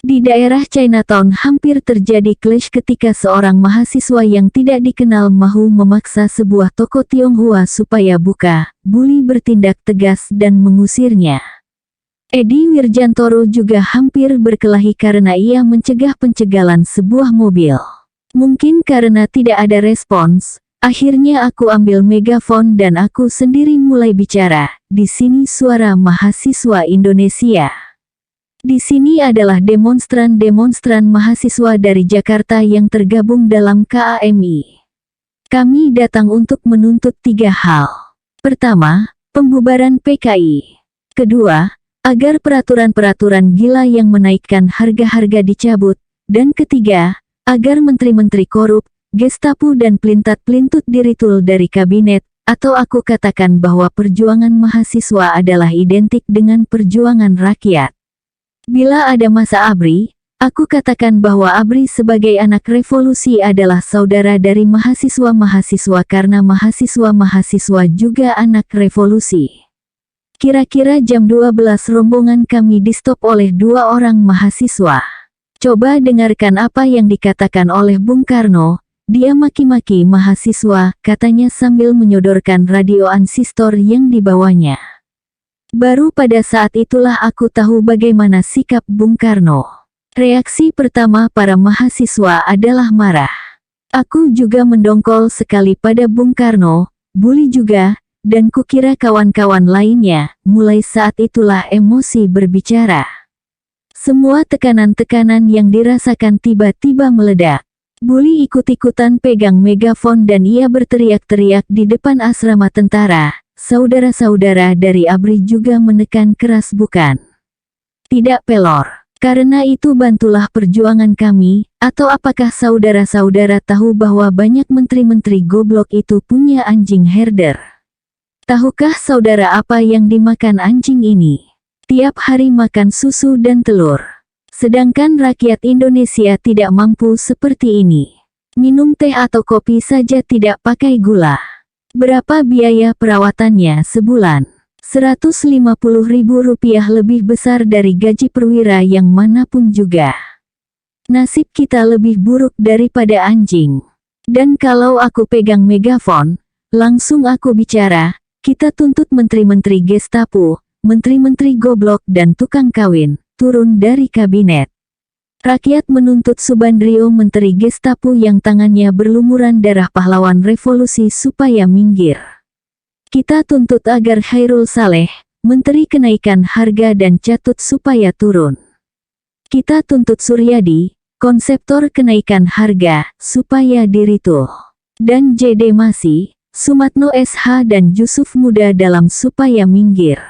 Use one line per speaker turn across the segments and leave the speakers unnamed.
Di daerah Chinatown hampir terjadi clash ketika seorang mahasiswa yang tidak dikenal mahu memaksa sebuah toko Tionghoa supaya buka. Bully bertindak tegas dan mengusirnya. Edi Wirjantoro juga hampir berkelahi karena ia mencegah pencegalan sebuah mobil. Mungkin karena tidak ada respons, akhirnya aku ambil megafon dan aku sendiri mulai bicara. Di sini suara mahasiswa Indonesia. Di sini adalah demonstran-demonstran mahasiswa dari Jakarta yang tergabung dalam KAMI. Kami datang untuk menuntut 3 hal. Pertama, pembubaran PKI. Kedua, agar peraturan-peraturan gila yang menaikkan harga-harga dicabut. Dan ketiga, agar menteri-menteri korup, Gestapo dan pelintat-pelintut diritul dari kabinet, atau aku katakan bahwa perjuangan mahasiswa adalah identik dengan perjuangan rakyat. Bila ada masa ABRI, aku katakan bahwa ABRI sebagai anak revolusi adalah saudara dari mahasiswa-mahasiswa karena mahasiswa-mahasiswa juga anak revolusi. Kira-kira jam 12 rombongan kami di-stop oleh 2 orang mahasiswa. Coba dengarkan apa yang dikatakan oleh Bung Karno, dia maki-maki mahasiswa, katanya sambil menyodorkan radio ansistor yang dibawanya. Baru pada saat itulah aku tahu bagaimana sikap Bung Karno. Reaksi pertama para mahasiswa adalah marah. Aku juga mendongkol sekali pada Bung Karno, Bully juga, dan kukira kawan-kawan lainnya. Mulai saat itulah emosi berbicara. Semua tekanan-tekanan yang dirasakan tiba-tiba meledak. Bully ikut-ikutan pegang megafon dan ia berteriak-teriak di depan asrama tentara. Saudara-saudara dari ABRI juga menekan keras bukan. Tidak pelor. Karena itu bantulah perjuangan kami, atau apakah saudara-saudara tahu bahwa banyak menteri-menteri goblok itu punya anjing herder? Tahukah saudara apa yang dimakan anjing ini? Tiap hari makan susu dan telur. Sedangkan rakyat Indonesia tidak mampu seperti ini. Minum teh atau kopi saja tidak pakai gula. Berapa biaya perawatannya sebulan? Rp150.000 lebih besar dari gaji perwira yang manapun juga. Nasib kita lebih buruk daripada anjing. Dan kalau aku pegang megafon, langsung aku bicara, kita tuntut menteri-menteri Gestapo, menteri-menteri goblok dan tukang kawin, turun dari kabinet. Rakyat menuntut Subandrio menteri Gestapo yang tangannya berlumuran darah pahlawan revolusi supaya minggir. Kita tuntut agar Khairul Saleh, menteri kenaikan harga dan Catut supaya turun. Kita tuntut Suryadi, konseptor kenaikan harga, supaya diritul. Dan JD Masih, Sumatno SH dan Yusuf Muda dalam supaya minggir.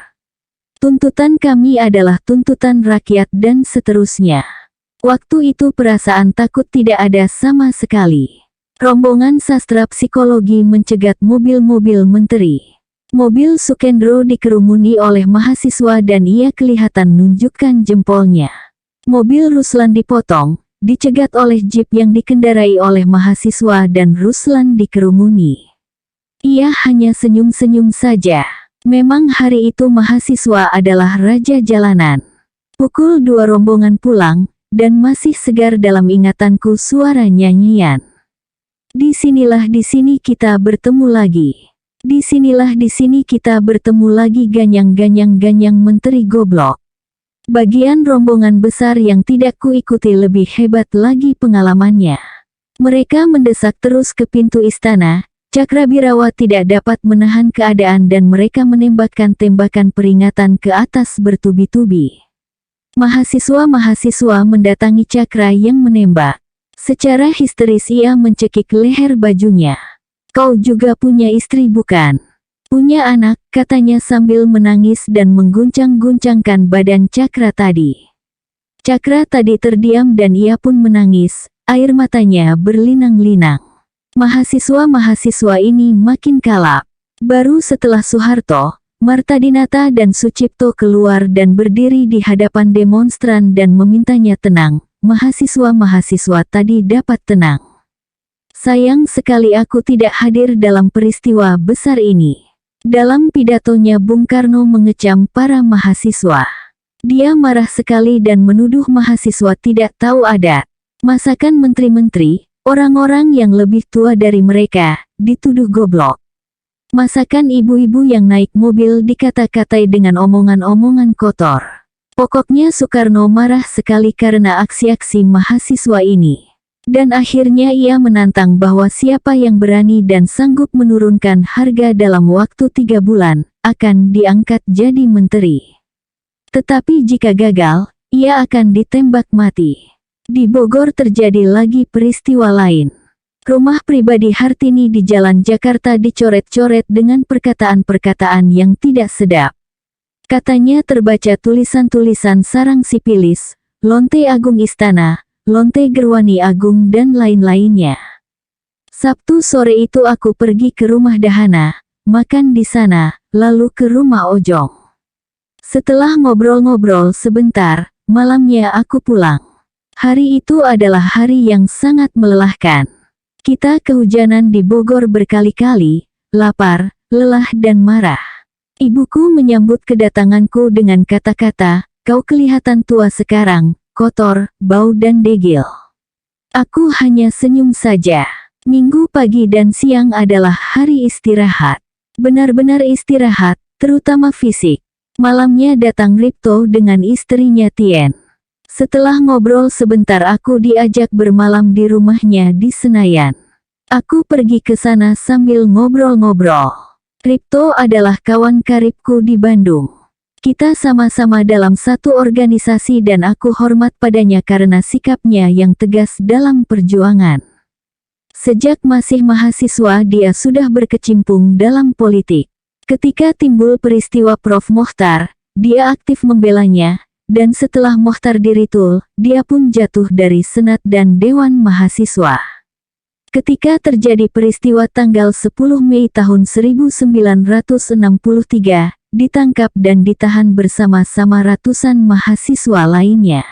Tuntutan kami adalah tuntutan rakyat dan seterusnya. Waktu itu perasaan takut tidak ada sama sekali. Rombongan sastra psikologi mencegat mobil-mobil menteri. Mobil Sukendro dikerumuni oleh mahasiswa dan ia kelihatan nunjukkan jempolnya. Mobil Ruslan dipotong, dicegat oleh jeep yang dikendarai oleh mahasiswa dan Ruslan dikerumuni. Ia hanya senyum-senyum saja. Memang hari itu mahasiswa adalah raja jalanan. Pukul 2 rombongan pulang, dan masih segar dalam ingatanku suara nyanyian. Di sini kita bertemu lagi. Di sini kita bertemu lagi ganyang-ganyang menteri goblok. Bagian rombongan besar yang tidak kuikuti lebih hebat lagi pengalamannya. Mereka mendesak terus ke pintu istana. Cakrabirawa tidak dapat menahan keadaan dan mereka menembakkan tembakan peringatan ke atas bertubi-tubi. Mahasiswa-mahasiswa mendatangi Cakra yang menembak. Secara histeris ia mencekik leher bajunya. Kau juga punya istri bukan? Punya anak, katanya sambil menangis dan mengguncang-guncangkan badan Cakra tadi. Cakra tadi terdiam dan ia pun menangis, air matanya berlinang-linang. Mahasiswa-mahasiswa ini makin kalap. Baru setelah Soeharto, Martadinata dan Sucipto keluar dan berdiri di hadapan demonstran dan memintanya tenang. Mahasiswa-mahasiswa tadi dapat tenang. Sayang sekali aku tidak hadir dalam peristiwa besar ini. Dalam pidatonya Bung Karno mengecam para mahasiswa. Dia marah sekali dan menuduh mahasiswa tidak tahu adat. Masakan menteri-menteri, orang-orang yang lebih tua dari mereka, dituduh goblok. Masakan ibu-ibu yang naik mobil dikata-katai dengan omongan-omongan kotor. Pokoknya Soekarno marah sekali karena aksi-aksi mahasiswa ini. Dan akhirnya ia menantang bahwa siapa yang berani dan sanggup menurunkan harga dalam waktu 3 bulan, akan diangkat jadi menteri. Tetapi jika gagal, ia akan ditembak mati. Di Bogor terjadi lagi peristiwa lain. Rumah pribadi Hartini di Jalan Jakarta dicoret-coret dengan perkataan-perkataan yang tidak sedap. Katanya terbaca tulisan-tulisan sarang sipilis, lonte agung istana, lonte gerwani agung dan lain-lainnya. Sabtu sore itu aku pergi ke rumah Dahana, makan di sana, lalu ke rumah Ojong. Setelah ngobrol-ngobrol sebentar, malamnya aku pulang. Hari itu adalah hari yang sangat melelahkan. Kita kehujanan di Bogor berkali-kali, lapar, lelah dan marah. Ibuku menyambut kedatanganku dengan kata-kata, "Kau kelihatan tua sekarang, kotor, bau dan degil." Aku hanya senyum saja. Minggu pagi dan siang adalah hari istirahat. Benar-benar istirahat, terutama fisik. Malamnya datang Ripto dengan istrinya Tien. Setelah ngobrol sebentar aku diajak bermalam di rumahnya di Senayan. Aku pergi ke sana sambil ngobrol-ngobrol. Ripto adalah kawan karibku di Bandung. Kita sama-sama dalam satu organisasi dan aku hormat padanya karena sikapnya yang tegas dalam perjuangan. Sejak masih mahasiswa dia sudah berkecimpung dalam politik. Ketika timbul peristiwa Prof. Mochtar, dia aktif membelanya, dan setelah Mochtar diritul, dia pun jatuh dari Senat dan Dewan Mahasiswa. Ketika terjadi peristiwa tanggal 10 Mei tahun 1963, ditangkap dan ditahan bersama-sama ratusan mahasiswa lainnya.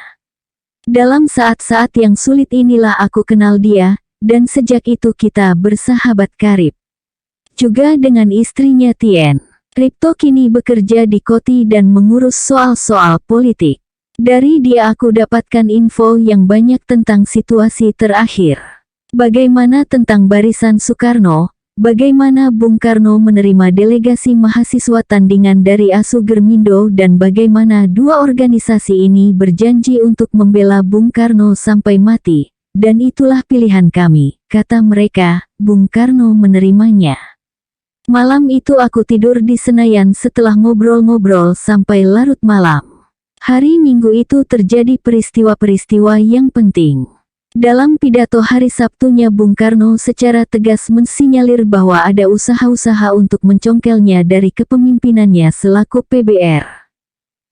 Dalam saat-saat yang sulit inilah aku kenal dia, dan sejak itu kita bersahabat karib. Juga dengan istrinya Tien. Ripto kini bekerja di Koti dan mengurus soal-soal politik. Dari dia aku dapatkan info yang banyak tentang situasi terakhir. Bagaimana tentang barisan Soekarno, bagaimana Bung Karno menerima delegasi mahasiswa tandingan dari ASU Germindo dan bagaimana dua organisasi ini berjanji untuk membela Bung Karno sampai mati. Dan itulah pilihan kami, kata mereka, Bung Karno menerimanya. Malam itu aku tidur di Senayan setelah ngobrol-ngobrol sampai larut malam. Hari Minggu itu terjadi peristiwa-peristiwa yang penting. Dalam pidato hari Sabtunya Bung Karno secara tegas mensinyalir bahwa ada usaha-usaha untuk mencongkelnya dari kepemimpinannya selaku PBR.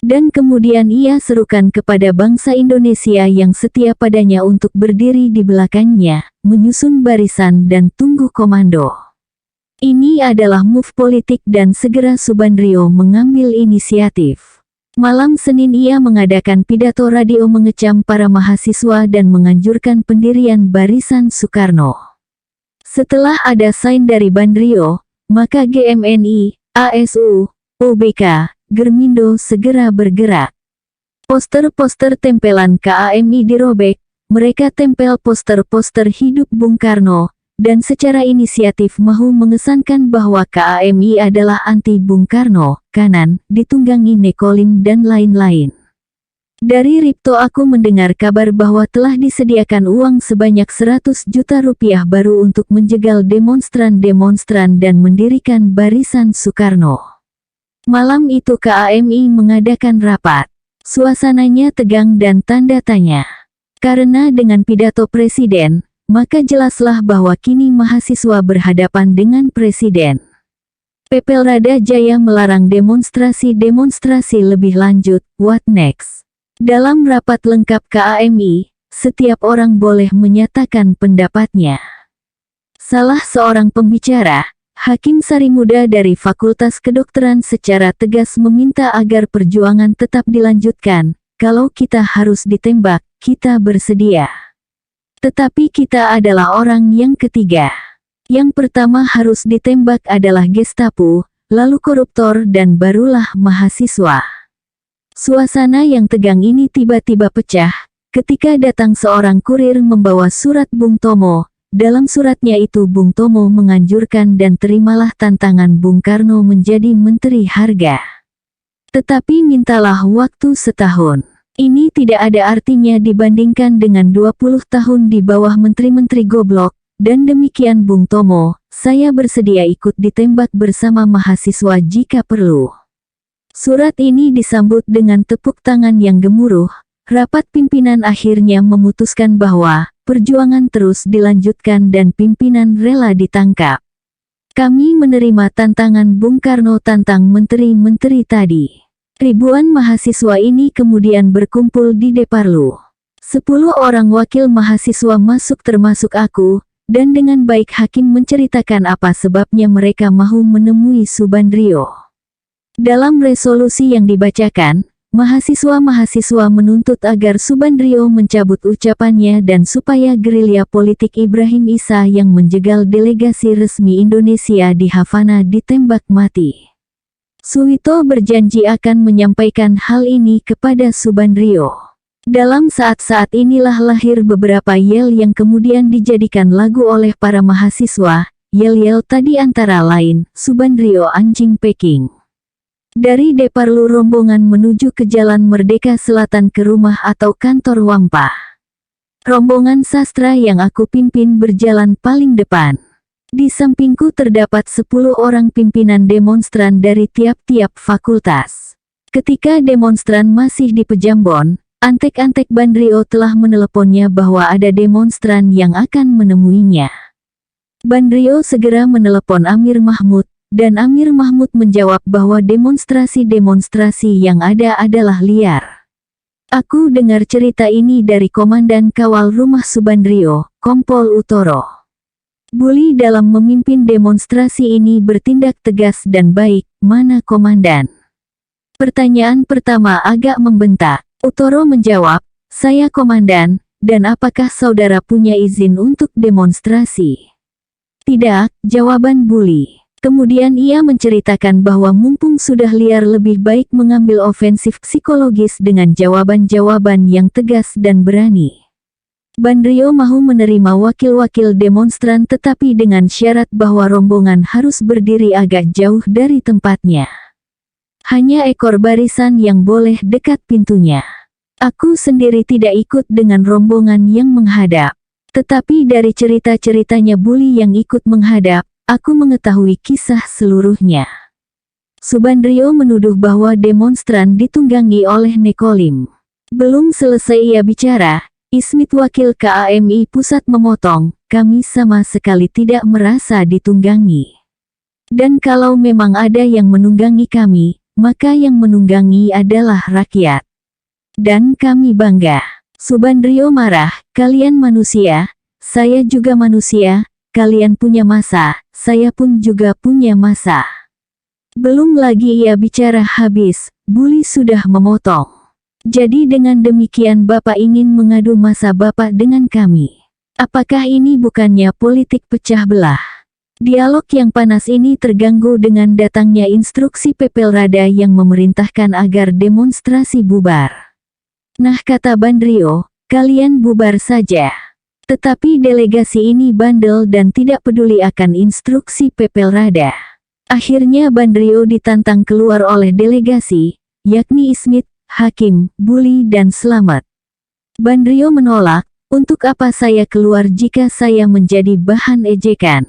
Dan kemudian ia serukan kepada bangsa Indonesia yang setia padanya untuk berdiri di belakangnya, menyusun barisan dan tunggu komando. Ini adalah move politik dan segera Subandrio mengambil inisiatif. Malam Senin ia mengadakan pidato radio mengecam para mahasiswa dan menganjurkan pendirian barisan Soekarno. Setelah ada sign dari Bandrio, maka GMNI, ASU, OBK, Germindo segera bergerak. Poster-poster tempelan KAMI dirobek, mereka tempel poster-poster hidup Bung Karno, dan secara inisiatif mahu mengesankan bahwa KAMI adalah anti Bung Karno, kanan, ditunggangi Nekolim dan lain-lain. Dari Ripto aku mendengar kabar bahwa telah disediakan uang sebanyak 100 juta rupiah baru untuk menjegal demonstran-demonstran dan mendirikan barisan Soekarno. Malam itu KAMI mengadakan rapat. Suasananya tegang dan tanda tanya. Karena dengan pidato presiden, maka jelaslah bahwa kini mahasiswa berhadapan dengan presiden. Pepelrada Jaya melarang demonstrasi-demonstrasi lebih lanjut, what next? Dalam rapat lengkap KAMI, setiap orang boleh menyatakan pendapatnya. Salah seorang pembicara, Hakim Sarimuda dari Fakultas Kedokteran secara tegas meminta agar perjuangan tetap dilanjutkan, kalau kita harus ditembak, kita bersedia. Tetapi kita adalah orang yang ketiga. Yang pertama harus ditembak adalah Gestapo, lalu koruptor dan barulah mahasiswa. Suasana yang tegang ini tiba-tiba pecah, ketika datang seorang kurir membawa surat Bung Tomo. Dalam suratnya itu Bung Tomo menganjurkan dan terimalah tantangan Bung Karno menjadi Menteri Harga. Tetapi mintalah waktu setahun. Ini tidak ada artinya dibandingkan dengan 20 tahun di bawah menteri-menteri goblok. Dan demikian Bung Tomo, saya bersedia ikut ditembak bersama mahasiswa jika perlu. Surat ini disambut dengan tepuk tangan yang gemuruh. Rapat pimpinan akhirnya memutuskan bahwa perjuangan terus dilanjutkan dan pimpinan rela ditangkap. Kami menerima tantangan Bung Karno tantang menteri-menteri tadi. Ribuan mahasiswa ini kemudian berkumpul di Deparlu. 10 orang wakil mahasiswa masuk termasuk aku, dan dengan baik hakim menceritakan apa sebabnya mereka mau menemui Subandrio. Dalam resolusi yang dibacakan, mahasiswa-mahasiswa menuntut agar Subandrio mencabut ucapannya dan supaya gerilya politik Ibrahim Isa yang menjegal delegasi resmi Indonesia di Havana ditembak mati. Suwito berjanji akan menyampaikan hal ini kepada Subandrio. Dalam saat-saat inilah lahir beberapa yel yang kemudian dijadikan lagu oleh para mahasiswa. Yel-yel tadi antara lain, Subandrio anjing Peking. Dari Deparlu rombongan menuju ke Jalan Merdeka Selatan ke rumah atau kantor Wampa. Rombongan sastra yang aku pimpin berjalan paling depan. Di sampingku terdapat 10 orang pimpinan demonstran dari tiap-tiap fakultas. Ketika demonstran masih di Pejambon, antek-antek Bandrio telah meneleponnya bahwa ada demonstran yang akan menemuinya. Bandrio segera menelepon Amir Mahmud, dan Amir Mahmud menjawab bahwa demonstrasi-demonstrasi yang ada adalah liar. Aku dengar cerita ini dari Komandan Kawal Rumah Subandrio, Kompol Utoro. Buli dalam memimpin demonstrasi ini bertindak tegas dan baik, mana komandan? Pertanyaan pertama agak membentak. Utoro menjawab, saya komandan, dan apakah saudara punya izin untuk demonstrasi? Tidak, jawaban Buli. Kemudian ia menceritakan bahwa mumpung sudah liar lebih baik mengambil ofensif psikologis dengan jawaban-jawaban yang tegas dan berani. Bandrio mau menerima wakil-wakil demonstran tetapi dengan syarat bahwa rombongan harus berdiri agak jauh dari tempatnya. Hanya ekor barisan yang boleh dekat pintunya. Aku sendiri tidak ikut dengan rombongan yang menghadap. Tetapi dari cerita-ceritanya Buli yang ikut menghadap, aku mengetahui kisah seluruhnya. Subandrio menuduh bahwa demonstran ditunggangi oleh Nekolim. Belum selesai ia bicara, Ismit wakil KAMI pusat memotong, kami sama sekali tidak merasa ditunggangi. Dan kalau memang ada yang menunggangi kami, maka yang menunggangi adalah rakyat. Dan kami bangga. Subandrio marah, kalian manusia, saya juga manusia, kalian punya masa, saya pun juga punya masa. Belum lagi ia bicara habis, Buli sudah memotong. Jadi dengan demikian Bapak ingin mengadu masa Bapak dengan kami. Apakah ini bukannya politik pecah belah? Dialog yang panas ini terganggu dengan datangnya instruksi Pepelrada yang memerintahkan agar demonstrasi bubar. Nah kata Bandrio, kalian bubar saja. Tetapi delegasi ini bandel dan tidak peduli akan instruksi Pepelrada. Akhirnya Bandrio ditantang keluar oleh delegasi, yakni Ismit, Hakim, Buli dan Slamet. Bandrio menolak, untuk apa saya keluar jika saya menjadi bahan ejekan.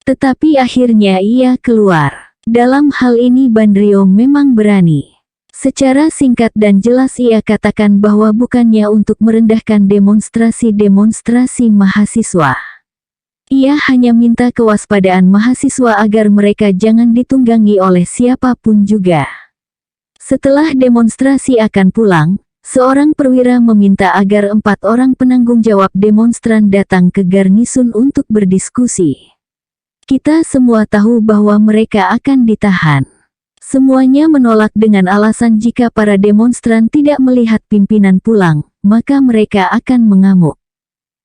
Tetapi akhirnya ia keluar. Dalam hal ini Bandrio memang berani. Secara singkat dan jelas ia katakan bahwa bukannya untuk merendahkan demonstrasi-demonstrasi mahasiswa. Ia hanya minta kewaspadaan mahasiswa agar mereka jangan ditunggangi oleh siapapun juga. Setelah demonstrasi akan pulang, seorang perwira meminta agar 4 orang penanggung jawab demonstran datang ke garnisun untuk berdiskusi. Kita semua tahu bahwa mereka akan ditahan. Semuanya menolak dengan alasan jika para demonstran tidak melihat pimpinan pulang, maka mereka akan mengamuk.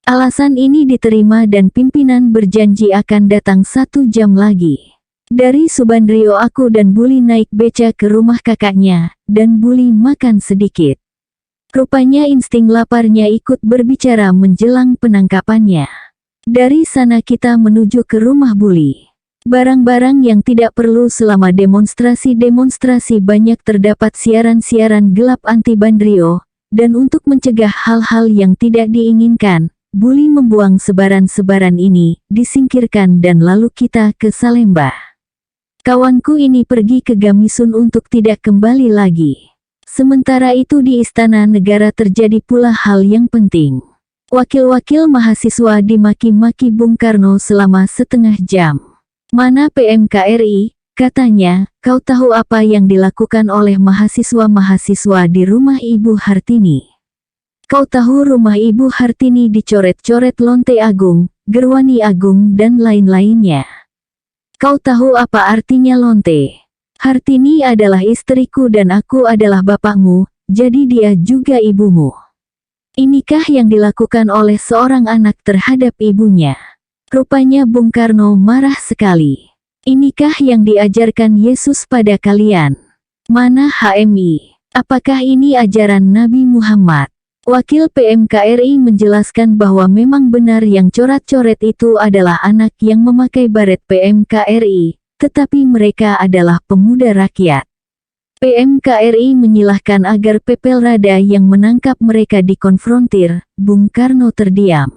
Alasan ini diterima dan pimpinan berjanji akan datang 1 jam lagi. Dari Subandrio aku dan Buli naik beca ke rumah kakaknya, dan Buli makan sedikit. Rupanya insting laparnya ikut berbicara menjelang penangkapannya. Dari sana kita menuju ke rumah Buli. Barang-barang yang tidak perlu selama demonstrasi-demonstrasi banyak terdapat siaran-siaran gelap anti Bandrio, dan untuk mencegah hal-hal yang tidak diinginkan, Buli membuang sebaran-sebaran ini, disingkirkan dan lalu kita ke Salemba. Kawanku ini pergi ke Gamisun untuk tidak kembali lagi. Sementara itu di Istana Negara terjadi pula hal yang penting. Wakil-wakil mahasiswa dimaki-maki Bung Karno selama setengah jam. Mana PMKRI, katanya, kau tahu apa yang dilakukan oleh mahasiswa-mahasiswa di rumah Ibu Hartini? Kau tahu rumah Ibu Hartini dicoret-coret Lonte Agung, Gerwani Agung dan lain-lainnya. Kau tahu apa artinya lonte? Hartini adalah istriku dan aku adalah bapakmu, jadi dia juga ibumu. Inikah yang dilakukan oleh seorang anak terhadap ibunya? Rupanya Bung Karno marah sekali. Inikah yang diajarkan Yesus pada kalian? Mana HMI? Apakah ini ajaran Nabi Muhammad? Wakil PMKRI menjelaskan bahwa memang benar yang coret-coret itu adalah anak yang memakai baret PMKRI, tetapi mereka adalah pemuda rakyat. PMKRI menyilahkan agar Pepelrada yang menangkap mereka dikonfrontir. Bung Karno terdiam.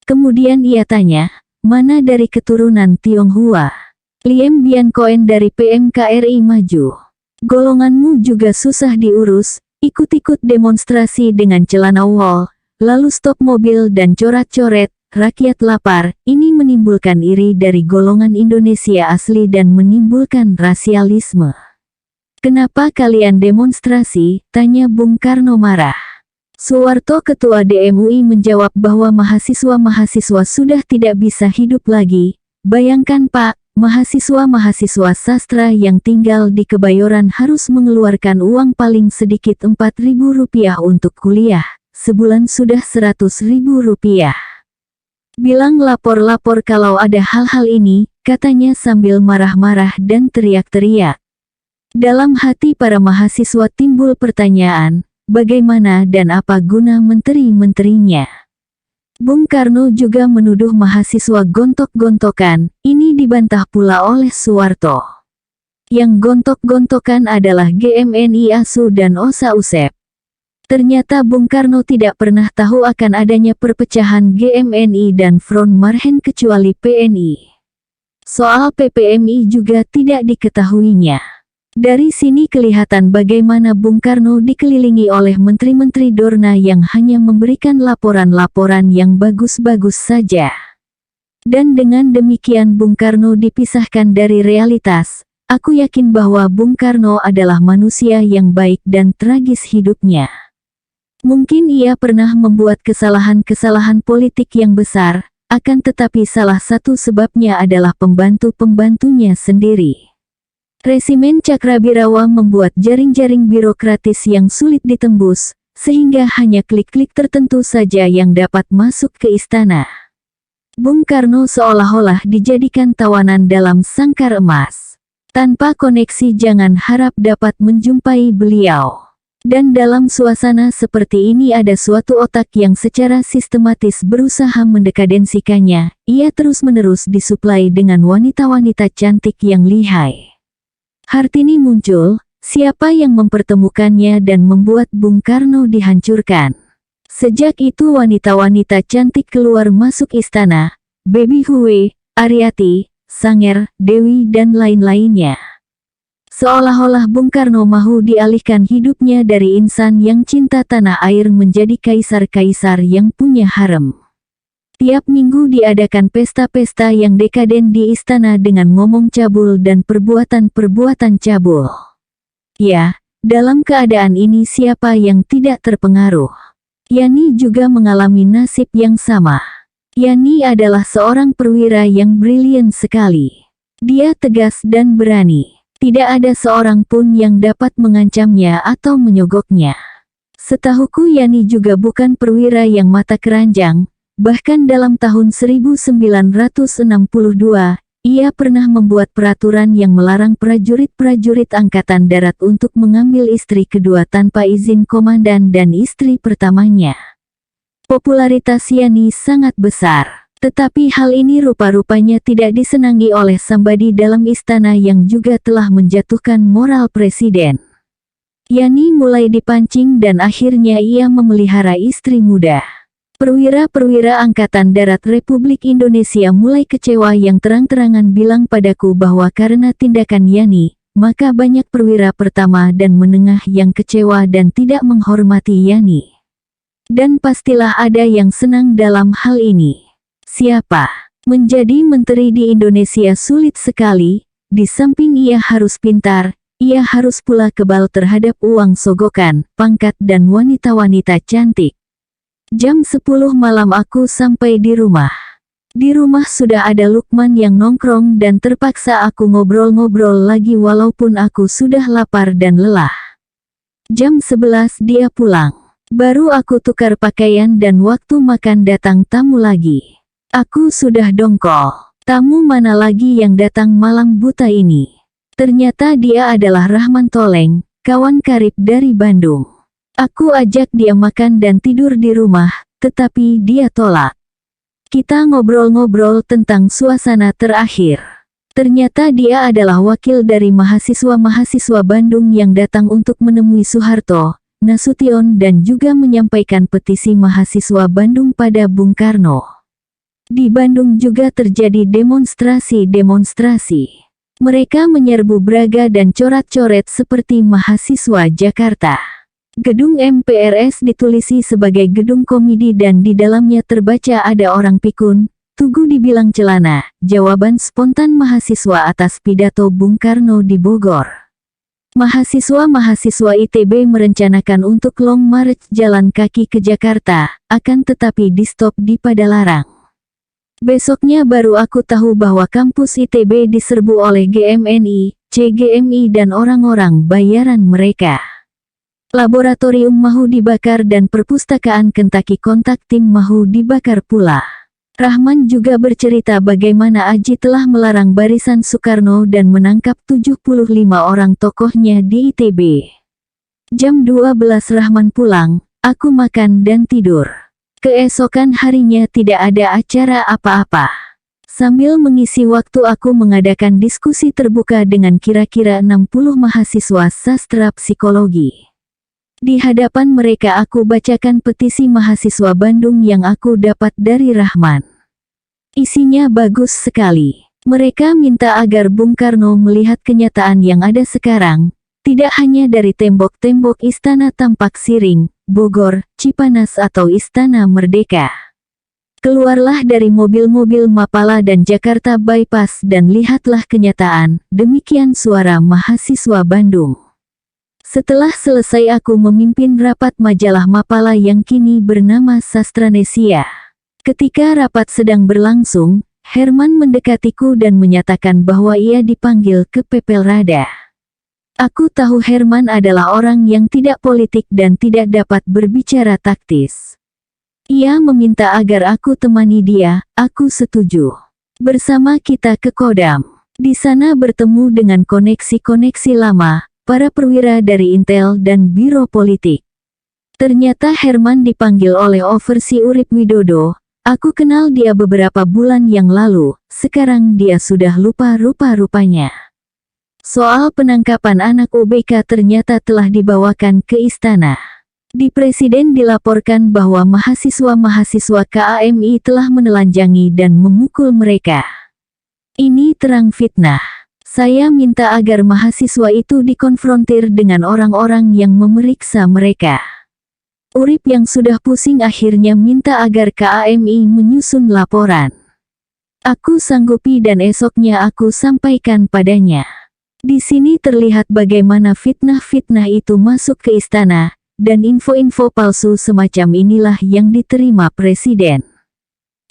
Kemudian ia tanya, mana dari keturunan Tionghoa? Liem Bian Koen dari PMKRI maju. Golonganmu juga susah diurus. Ikut-ikut demonstrasi dengan celana wol, lalu stop mobil dan coret-coret, rakyat lapar, ini menimbulkan iri dari golongan Indonesia asli dan menimbulkan rasialisme. Kenapa kalian demonstrasi? Tanya Bung Karno marah. Suwarto Ketua DMUI menjawab bahwa mahasiswa-mahasiswa sudah tidak bisa hidup lagi. Bayangkan Pak, mahasiswa-mahasiswa sastra yang tinggal di Kebayoran harus mengeluarkan uang paling sedikit Rp4.000 untuk kuliah, sebulan sudah Rp100.000. Bilang lapor-lapor kalau ada hal-hal ini, katanya sambil marah-marah dan teriak-teriak. Dalam hati para mahasiswa timbul pertanyaan, bagaimana dan apa guna menteri-menterinya? Bung Karno juga menuduh mahasiswa gontok-gontokan, ini dibantah pula oleh Suwarto. Yang gontok-gontokan adalah GMNI ASU dan OSA USEP. Ternyata Bung Karno tidak pernah tahu akan adanya perpecahan GMNI dan Front Marhen kecuali PNI. Soal PPMI juga tidak diketahuinya. Dari sini kelihatan bagaimana Bung Karno dikelilingi oleh menteri-menteri Dorna yang hanya memberikan laporan-laporan yang bagus-bagus saja. Dan dengan demikian Bung Karno dipisahkan dari realitas. Aku yakin bahwa Bung Karno adalah manusia yang baik dan tragis hidupnya. Mungkin ia pernah membuat kesalahan-kesalahan politik yang besar, akan tetapi salah satu sebabnya adalah pembantu-pembantunya sendiri. Resimen Cakrabirawa membuat jaring-jaring birokratis yang sulit ditembus, sehingga hanya klik-klik tertentu saja yang dapat masuk ke istana. Bung Karno seolah-olah dijadikan tawanan dalam sangkar emas. Tanpa koneksi jangan harap dapat menjumpai beliau. Dan dalam suasana seperti ini ada suatu otak yang secara sistematis berusaha mendekadensikannya. Ia terus-menerus disuplai dengan wanita-wanita cantik yang lihai. Hartini muncul, siapa yang mempertemukannya dan membuat Bung Karno dihancurkan. Sejak itu wanita-wanita cantik keluar masuk istana, Baby Hue, Ariati, Sanger, Dewi dan lain-lainnya. Seolah-olah Bung Karno mahu dialihkan hidupnya dari insan yang cinta tanah air menjadi kaisar-kaisar yang punya harem. Tiap minggu diadakan pesta-pesta yang dekaden di istana dengan ngomong cabul dan perbuatan-perbuatan cabul. Ya, dalam keadaan ini siapa yang tidak terpengaruh? Yani juga mengalami nasib yang sama. Yani adalah seorang perwira yang brilian sekali. Dia tegas dan berani. Tidak ada seorang pun yang dapat mengancamnya atau menyogoknya. Setahuku Yani juga bukan perwira yang mata keranjang. Bahkan dalam tahun 1962, ia pernah membuat peraturan yang melarang prajurit-prajurit Angkatan Darat untuk mengambil istri kedua tanpa izin komandan dan istri pertamanya. Popularitas Yani sangat besar, tetapi hal ini rupa-rupanya tidak disenangi oleh Sambadi dalam istana yang juga telah menjatuhkan moral presiden. Yani mulai dipancing dan akhirnya ia memelihara istri muda. Perwira-perwira Angkatan Darat Republik Indonesia mulai kecewa yang terang-terangan bilang padaku bahwa karena tindakan Yani, maka banyak perwira pertama dan menengah yang kecewa dan tidak menghormati Yani. Dan pastilah ada yang senang dalam hal ini. Siapa? Menjadi menteri di Indonesia sulit sekali, di samping ia harus pintar, ia harus pula kebal terhadap uang sogokan, pangkat dan wanita-wanita cantik. Jam 10 malam aku sampai di rumah. Di rumah sudah ada Lukman yang nongkrong dan terpaksa aku ngobrol-ngobrol lagi walaupun aku sudah lapar dan lelah. Jam 11 dia pulang. Baru aku tukar pakaian dan waktu makan datang tamu lagi. Aku sudah dongkol. Tamu mana lagi yang datang malam buta ini? Ternyata dia adalah Rahman Toleng, kawan karib dari Bandung. Aku ajak dia makan dan tidur di rumah, tetapi dia tolak. Kita ngobrol-ngobrol tentang suasana terakhir. Ternyata dia adalah wakil dari mahasiswa-mahasiswa Bandung yang datang untuk menemui Soeharto, Nasution dan juga menyampaikan petisi mahasiswa Bandung pada Bung Karno. Di Bandung juga terjadi demonstrasi-demonstrasi. Mereka menyerbu Braga dan coret-coret seperti mahasiswa Jakarta. Gedung MPRS ditulisi sebagai gedung komedi dan di dalamnya terbaca ada orang pikun, tugu dibilang celana, jawaban spontan mahasiswa atas pidato Bung Karno di Bogor. Mahasiswa-mahasiswa ITB merencanakan untuk long march jalan kaki ke Jakarta, akan tetapi di-stop di Padalarang. Besoknya baru aku tahu bahwa kampus ITB diserbu oleh GMNI, CGMI dan orang-orang bayaran mereka. Laboratorium Mahu dibakar dan perpustakaan Kentucky Kontak Tim Mahu dibakar pula. Rahman juga bercerita bagaimana Aji telah melarang barisan Soekarno dan menangkap 75 orang tokohnya di ITB. Jam 12 Rahman pulang, aku makan dan tidur. Keesokan harinya tidak ada acara apa-apa. Sambil mengisi waktu aku mengadakan diskusi terbuka dengan kira-kira 60 mahasiswa sastra psikologi. Di hadapan mereka aku bacakan petisi mahasiswa Bandung yang aku dapat dari Rahman. Isinya bagus sekali. Mereka minta agar Bung Karno melihat kenyataan yang ada sekarang, tidak hanya dari tembok-tembok Istana Tampak Siring, Bogor, Cipanas atau Istana Merdeka. Keluarlah dari mobil-mobil Mapala dan Jakarta Bypass dan lihatlah kenyataan, demikian suara mahasiswa Bandung. Setelah selesai aku memimpin rapat majalah Mapala yang kini bernama Sastranesia. Ketika rapat sedang berlangsung, Herman mendekatiku dan menyatakan bahwa ia dipanggil ke Pepelrada. Aku tahu Herman adalah orang yang tidak politik dan tidak dapat berbicara taktis. Ia meminta agar aku temani dia, aku setuju. Bersama kita ke Kodam. Di sana bertemu dengan koneksi-koneksi lama, para perwira dari Intel dan Biro Politik. Ternyata Herman dipanggil oleh Oversi Urip Widodo. Aku kenal dia beberapa bulan yang lalu, sekarang dia sudah lupa rupa-rupanya. Soal penangkapan anak UBK ternyata telah dibawakan ke istana. Di Presiden dilaporkan bahwa mahasiswa-mahasiswa KAMI telah menelanjangi dan memukul mereka. Ini terang fitnah. Saya minta agar mahasiswa itu dikonfrontir dengan orang-orang yang memeriksa mereka. Urip yang sudah pusing akhirnya minta agar KAMI menyusun laporan. Aku sanggupi dan esoknya aku sampaikan padanya. Di sini terlihat bagaimana fitnah-fitnah itu masuk ke istana, dan info-info palsu semacam inilah yang diterima Presiden.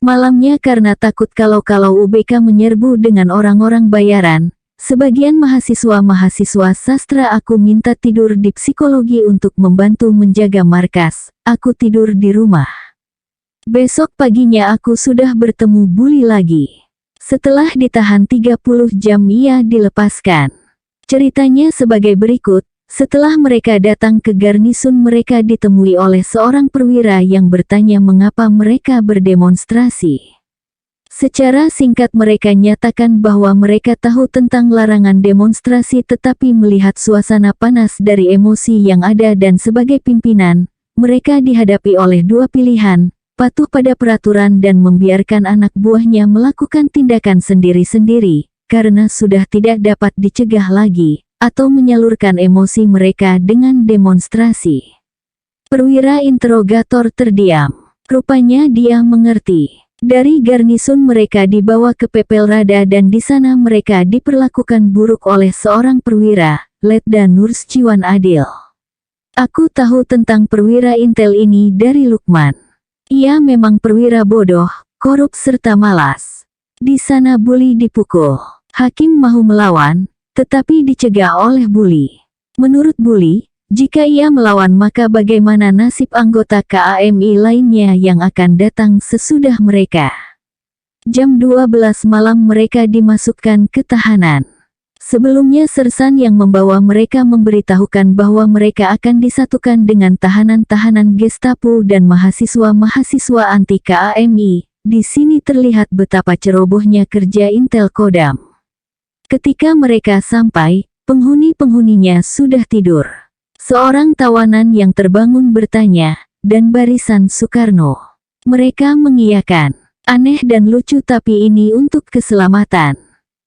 Malamnya karena takut kalau UBK menyerbu dengan orang-orang bayaran, sebagian mahasiswa-mahasiswa sastra aku minta tidur di psikologi untuk membantu menjaga markas. Aku tidur di rumah. Besok paginya aku sudah bertemu Buli lagi. Setelah ditahan 30 jam ia dilepaskan. Ceritanya sebagai berikut, setelah mereka datang ke garnisun mereka ditemui oleh seorang perwira yang bertanya mengapa mereka berdemonstrasi. Secara singkat mereka nyatakan bahwa mereka tahu tentang larangan demonstrasi tetapi melihat suasana panas dari emosi yang ada dan sebagai pimpinan, mereka dihadapi oleh dua pilihan, patuh pada peraturan dan membiarkan anak buahnya melakukan tindakan sendiri-sendiri, karena sudah tidak dapat dicegah lagi, atau menyalurkan emosi mereka dengan demonstrasi. Perwira interrogator terdiam. Rupanya dia mengerti. Dari garnisun mereka dibawa ke Pepelrada dan di sana mereka diperlakukan buruk oleh seorang perwira, Letda Nursciwan Adil. Aku tahu tentang perwira intel ini dari Lukman. Ia memang perwira bodoh, korup serta malas. Di sana Buli dipukul. Hakim mahu melawan, tetapi dicegah oleh Buli. Menurut Buli, jika ia melawan maka bagaimana nasib anggota KAMI lainnya yang akan datang sesudah mereka. Jam 12 malam mereka dimasukkan ke tahanan. Sebelumnya sersan yang membawa mereka memberitahukan bahwa mereka akan disatukan dengan tahanan-tahanan Gestapo dan mahasiswa-mahasiswa anti KAMI. Di sini terlihat betapa cerobohnya kerja Intel Kodam. Ketika mereka sampai, penghuni-penghuninya sudah tidur. Seorang tawanan yang terbangun bertanya, dan barisan Soekarno. Mereka mengiyakan. Aneh dan lucu tapi ini untuk keselamatan.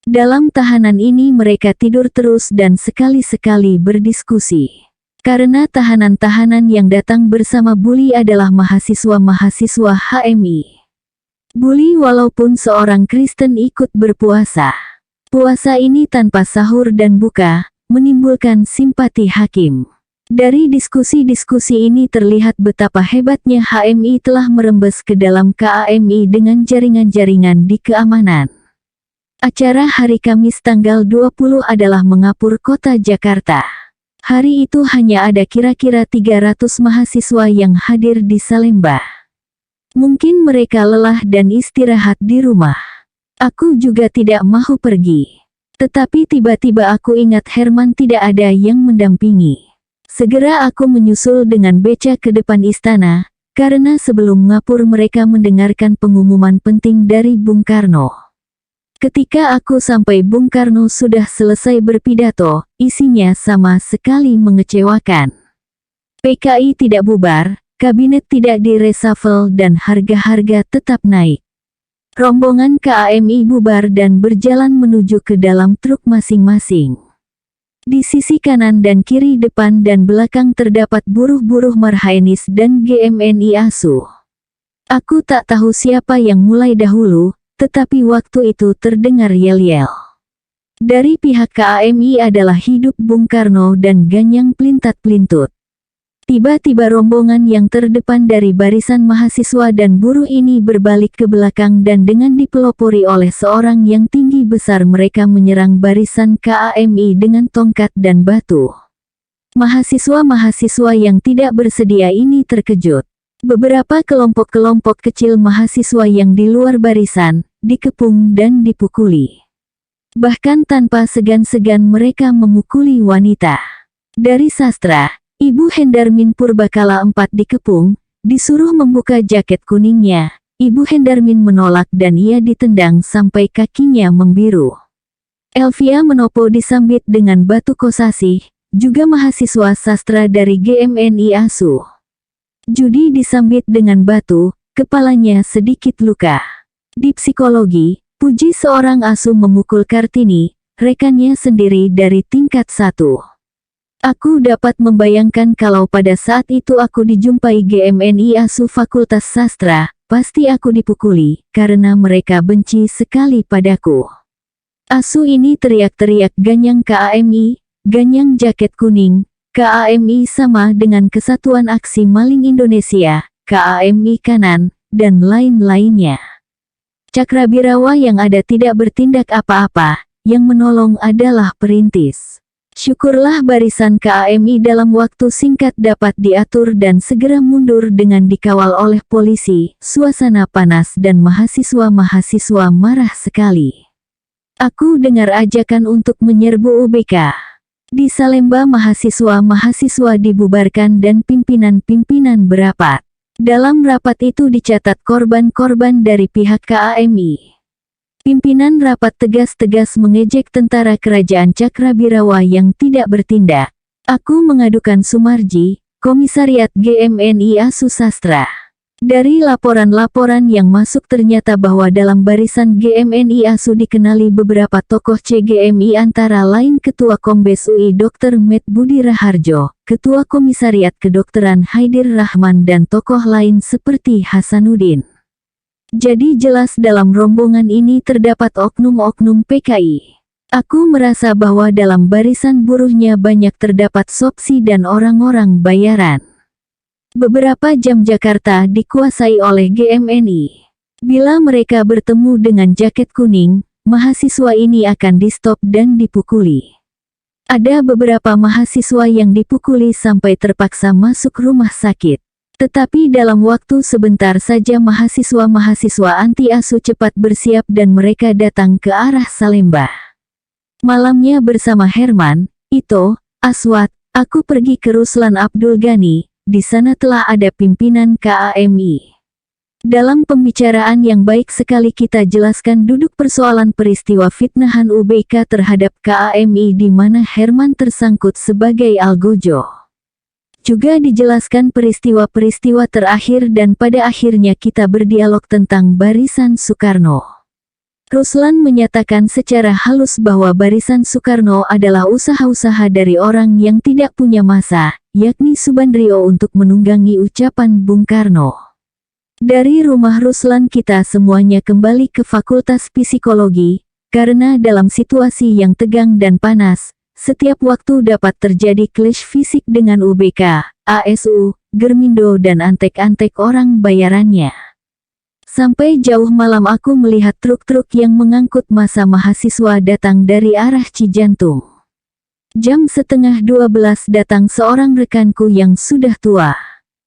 Dalam tahanan ini mereka tidur terus dan sekali-sekali berdiskusi. Karena tahanan-tahanan yang datang bersama Buli adalah mahasiswa-mahasiswa HMI. Buli walaupun seorang Kristen ikut berpuasa. Puasa ini tanpa sahur dan buka, menimbulkan simpati hakim. Dari diskusi-diskusi ini terlihat betapa hebatnya HMI telah merembes ke dalam KAMI dengan jaringan-jaringan di keamanan. Acara hari Kamis tanggal 20 adalah mengapur kota Jakarta. Hari itu hanya ada kira-kira 300 mahasiswa yang hadir di Salemba. Mungkin mereka lelah dan istirahat di rumah. Aku juga tidak mau pergi. Tetapi tiba-tiba aku ingat Herman tidak ada yang mendampingi. Segera aku menyusul dengan beca ke depan istana, karena sebelum ngapur mereka mendengarkan pengumuman penting dari Bung Karno. Ketika aku sampai Bung Karno sudah selesai berpidato, isinya sama sekali mengecewakan. PKI tidak bubar, kabinet tidak diresafel dan harga-harga tetap naik. Rombongan KAMI bubar dan berjalan menuju ke dalam truk masing-masing. Di sisi kanan dan kiri depan dan belakang terdapat buruh-buruh Marhainis dan GMNI ASU. Aku tak tahu siapa yang mulai dahulu, tetapi waktu itu terdengar yel-yel. Dari pihak KAMI adalah hidup Bung Karno dan ganyang pelintat-pelintut. Tiba-tiba rombongan yang terdepan dari barisan mahasiswa dan buruh ini berbalik ke belakang dan dengan dipelopori oleh seorang yang tinggi besar mereka menyerang barisan KAMI dengan tongkat dan batu. Mahasiswa-mahasiswa yang tidak bersedia ini terkejut. Beberapa kelompok-kelompok kecil mahasiswa yang di luar barisan, dikepung dan dipukuli. Bahkan tanpa segan-segan mereka memukuli wanita. Dari sastra, Ibu Hendarmin Purbakala IV dikepung, disuruh membuka jaket kuningnya. Ibu Hendarmin menolak dan ia ditendang sampai kakinya membiru. Elvia Menopo disambit dengan batu kosasih, juga mahasiswa sastra dari GMNI ASU. Judi disambit dengan batu, kepalanya sedikit luka. Di psikologi, Puji seorang ASU memukul Kartini, rekannya sendiri dari tingkat 1. Aku dapat membayangkan kalau pada saat itu aku dijumpai GMNI ASU Fakultas Sastra, pasti aku dipukuli, karena mereka benci sekali padaku. ASU ini teriak-teriak ganyang KAMI, ganyang jaket kuning, KAMI sama dengan Kesatuan Aksi Maling Indonesia, KAMI kanan, dan lain-lainnya. Cakrabirawa yang ada tidak bertindak apa-apa, yang menolong adalah perintis. Syukurlah barisan KAMI dalam waktu singkat dapat diatur dan segera mundur dengan dikawal oleh polisi. Suasana panas dan mahasiswa-mahasiswa marah sekali. Aku dengar ajakan untuk menyerbu UBK. Di Salemba mahasiswa-mahasiswa dibubarkan dan pimpinan-pimpinan berapat. Dalam rapat itu dicatat korban-korban dari pihak KAMI. Pimpinan rapat tegas-tegas mengejek tentara kerajaan Cakrabirawa yang tidak bertindak. Aku mengadukan Sumarji, Komisariat GMNI ASU Sastra. Dari laporan-laporan yang masuk ternyata bahwa dalam barisan GMNI ASU dikenali beberapa tokoh CGMI antara lain Ketua Kombes UI Dr. Met Budi Raharjo, Ketua Komisariat Kedokteran Haidir Rahman dan tokoh lain seperti Hasanuddin. Jadi jelas dalam rombongan ini terdapat oknum-oknum PKI. Aku merasa bahwa dalam barisan buruhnya banyak terdapat sopsi dan orang-orang bayaran. Beberapa jam Jakarta dikuasai oleh GMNI. Bila mereka bertemu dengan jaket kuning, mahasiswa ini akan di-stop dan dipukuli. Ada beberapa mahasiswa yang dipukuli sampai terpaksa masuk rumah sakit. Tetapi dalam waktu sebentar saja mahasiswa-mahasiswa anti-ASU cepat bersiap dan mereka datang ke arah Salemba. Malamnya bersama Herman, Ito, Aswad, aku pergi ke Ruslan Abdul Ghani. Di sana telah ada pimpinan KAMI. Dalam pembicaraan yang baik sekali kita jelaskan duduk persoalan peristiwa fitnahan UBK terhadap KAMI di mana Herman tersangkut sebagai algojo. Juga dijelaskan peristiwa-peristiwa terakhir dan pada akhirnya kita berdialog tentang barisan Soekarno. Ruslan menyatakan secara halus bahwa barisan Soekarno adalah usaha-usaha dari orang yang tidak punya masa, yakni Subandrio untuk menunggangi ucapan Bung Karno. Dari rumah Ruslan kita semuanya kembali ke Fakultas Psikologi, karena dalam situasi yang tegang dan panas, setiap waktu dapat terjadi clash fisik dengan UBK, ASU, Germindo dan antek-antek orang bayarannya. Sampai jauh malam aku melihat truk-truk yang mengangkut massa mahasiswa datang dari arah Cijantung. Jam 11:30 datang seorang rekanku yang sudah tua.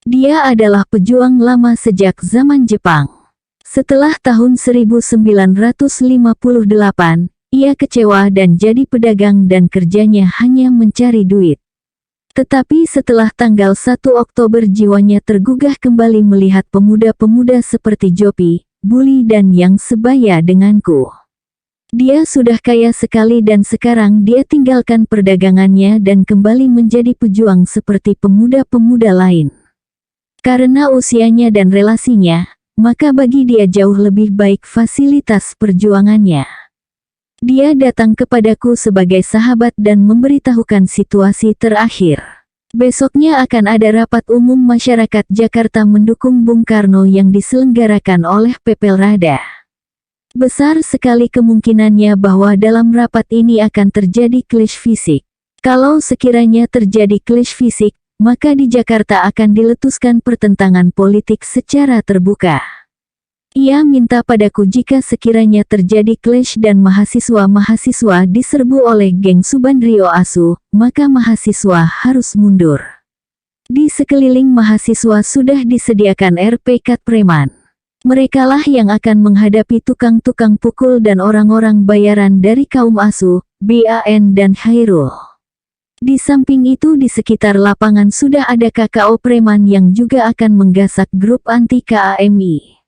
Dia adalah pejuang lama sejak zaman Jepang. Setelah tahun 1958, ia kecewa dan jadi pedagang dan kerjanya hanya mencari duit. Tetapi setelah tanggal 1 Oktober jiwanya tergugah kembali melihat pemuda-pemuda seperti Jopi, Buli dan yang sebaya denganku. Dia sudah kaya sekali dan sekarang dia tinggalkan perdagangannya dan kembali menjadi pejuang seperti pemuda-pemuda lain. Karena usianya dan relasinya, maka bagi dia jauh lebih baik fasilitas perjuangannya. Dia datang kepadaku sebagai sahabat dan memberitahukan situasi terakhir. Besoknya akan ada rapat umum masyarakat Jakarta mendukung Bung Karno yang diselenggarakan oleh Pepelrada. Besar sekali kemungkinannya bahwa dalam rapat ini akan terjadi clash fisik. Kalau sekiranya terjadi clash fisik, maka di Jakarta akan diletuskan pertentangan politik secara terbuka. Ia minta padaku jika sekiranya terjadi clash dan mahasiswa-mahasiswa diserbu oleh geng Subandrio ASU, maka mahasiswa harus mundur. Di sekeliling mahasiswa sudah disediakan RPK preman. Merekalah yang akan menghadapi tukang-tukang pukul dan orang-orang bayaran dari kaum ASU, BAN dan Hairul. Di samping itu di sekitar lapangan sudah ada KKO preman yang juga akan menggasak grup anti KAMI.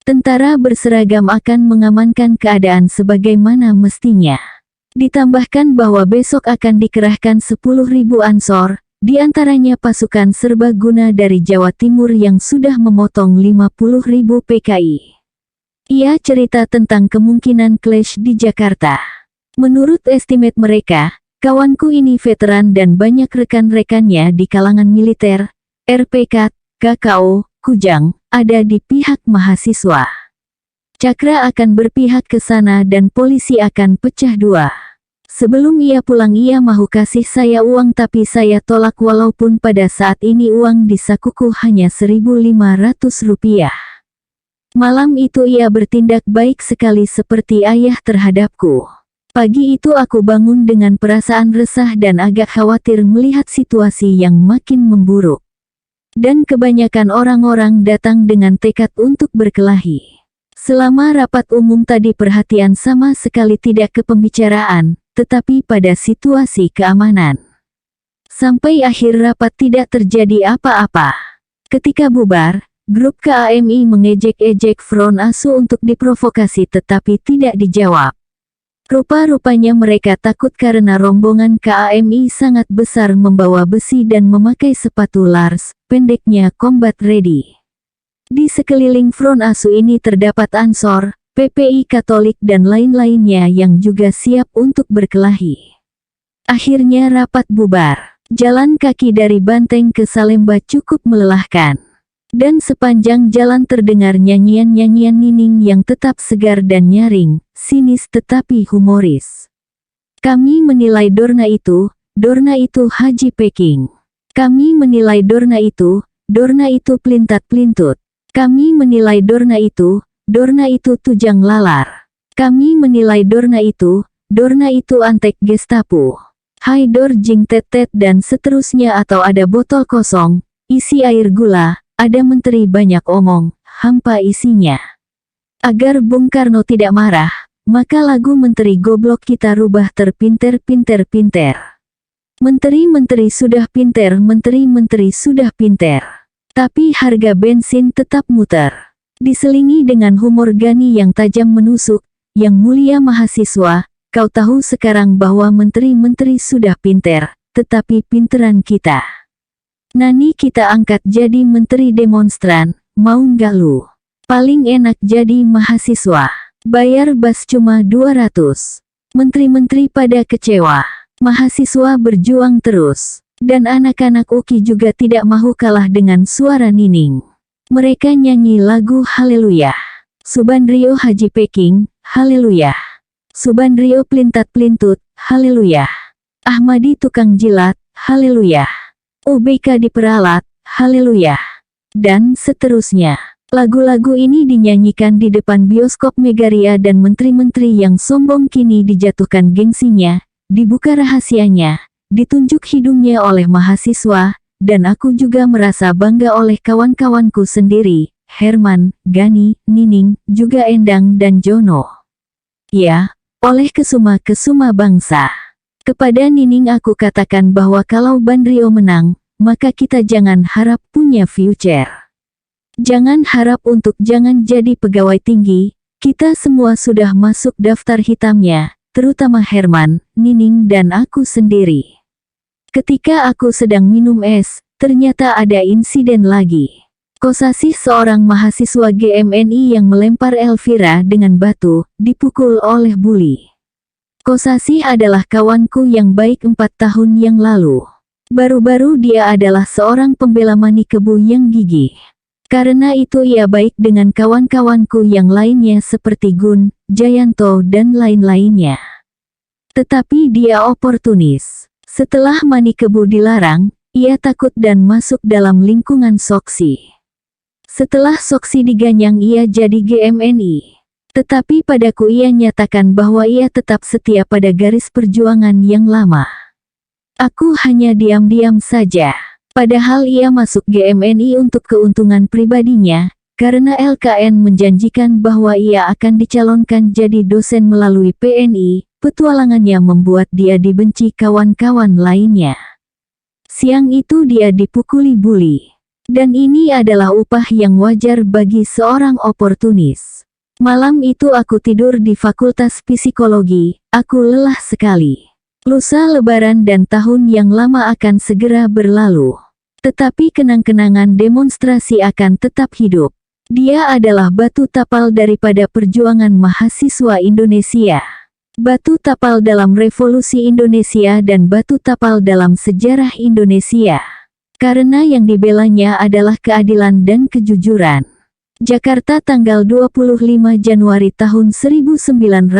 Tentara berseragam akan mengamankan keadaan sebagaimana mestinya. Ditambahkan bahwa besok akan dikerahkan 10.000 ansor, di antaranya pasukan serbaguna dari Jawa Timur yang sudah memotong 50.000 PKI. Ia cerita tentang kemungkinan clash di Jakarta. Menurut estimate mereka, kawanku ini veteran dan banyak rekan-rekannya di kalangan militer, RPK, KKO, Kujang, ada di pihak mahasiswa. Cakra akan berpihak ke sana dan polisi akan pecah dua. Sebelum ia pulang ia mau kasih saya uang tapi saya tolak walaupun pada saat ini uang di sakuku hanya 1.500 rupiah. Malam itu ia bertindak baik sekali seperti ayah terhadapku. Pagi itu aku bangun dengan perasaan resah dan agak khawatir melihat situasi yang makin memburuk. Dan kebanyakan orang-orang datang dengan tekad untuk berkelahi. Selama rapat umum tadi perhatian sama sekali tidak ke pembicaraan, tetapi pada situasi keamanan. Sampai akhir rapat tidak terjadi apa-apa. Ketika bubar, grup KAMI mengejek-ejek Front ASU untuk diprovokasi tetapi tidak dijawab. Rupa-rupanya mereka takut karena rombongan KAMI sangat besar membawa besi dan memakai sepatu Lars, pendeknya combat ready. Di sekeliling Front ASU ini terdapat Ansor, PPI Katolik dan lain-lainnya yang juga siap untuk berkelahi. Akhirnya rapat bubar. Jalan kaki dari Banteng ke Salemba cukup melelahkan. Dan sepanjang jalan terdengar nyanyian-nyanyian Nining yang tetap segar dan nyaring, sinis tetapi humoris. Kami menilai Dorna itu Haji Peking. Kami menilai Dorna itu pelintat-pelintut. Kami menilai Dorna itu tujang lalar. Kami menilai Dorna itu antek Gestapo. Hai Dor jing tetet dan seterusnya atau ada botol kosong, isi air gula. Ada menteri banyak omong, hampa isinya. Agar Bung Karno tidak marah, maka lagu menteri goblok kita rubah terpinter-pinter-pinter. Menteri-menteri sudah pinter, menteri-menteri sudah pinter. Tapi harga bensin tetap muter. Diselingi dengan humor Gani yang tajam menusuk, yang mulia mahasiswa, kau tahu sekarang bahwa menteri-menteri sudah pinter, tetapi pinteran kita. Nani kita angkat jadi menteri demonstran, mau nggak lu? Paling enak jadi mahasiswa. Bayar bas cuma 200. Menteri-menteri pada kecewa. Mahasiswa berjuang terus. Dan anak-anak UKI juga tidak mau kalah dengan suara Nining. Mereka nyanyi lagu Haleluya. Subandrio Haji Peking, Haleluya. Subandrio pelintat-pelintut, Haleluya. Ahmadi tukang jilat, Haleluya. UBK diperalat, haleluya. Dan seterusnya. Lagu-lagu ini dinyanyikan di depan bioskop Megaria dan menteri-menteri yang sombong kini dijatuhkan gengsinya, dibuka rahasianya, ditunjuk hidungnya oleh mahasiswa, dan aku juga merasa bangga oleh kawan-kawanku sendiri, Herman, Gani, Nining, juga Endang dan Jono. Ya, oleh kesuma-kesuma bangsa. Kepada Nining aku katakan bahwa kalau Bandrio menang, maka kita jangan harap punya future. Jangan harap untuk jangan jadi pegawai tinggi, kita semua sudah masuk daftar hitamnya, terutama Herman, Nining dan aku sendiri. Ketika aku sedang minum es, ternyata ada insiden lagi. Kosasih seorang mahasiswa GMNI yang melempar Elvira dengan batu, dipukul oleh Bully. Kosasih adalah kawanku yang baik 4 tahun yang lalu. Baru-baru dia adalah seorang pembela Manikebu yang gigih. Karena itu ia baik dengan kawan-kawanku yang lainnya seperti Gun, Jayanto dan lain-lainnya. Tetapi dia oportunis. Setelah Manikebu dilarang, ia takut dan masuk dalam lingkungan Soksi. Setelah Soksi diganyang ia jadi GMNI. Tetapi padaku ia nyatakan bahwa ia tetap setia pada garis perjuangan yang lama. Aku hanya diam-diam saja. Padahal ia masuk GMNI untuk keuntungan pribadinya, karena LKN menjanjikan bahwa ia akan dicalonkan jadi dosen melalui PNI, petualangannya membuat dia dibenci kawan-kawan lainnya. Siang itu dia dipukuli Bully. Dan ini adalah upah yang wajar bagi seorang oportunis. Malam itu aku tidur di Fakultas Psikologi, aku lelah sekali. Lusa Lebaran dan tahun yang lama akan segera berlalu. Tetapi kenang-kenangan demonstrasi akan tetap hidup. Dia adalah batu tapal daripada perjuangan mahasiswa Indonesia. Batu tapal dalam revolusi Indonesia dan batu tapal dalam sejarah Indonesia. Karena yang dibelanya adalah keadilan dan kejujuran. Jakarta tanggal 25 Januari tahun 1966.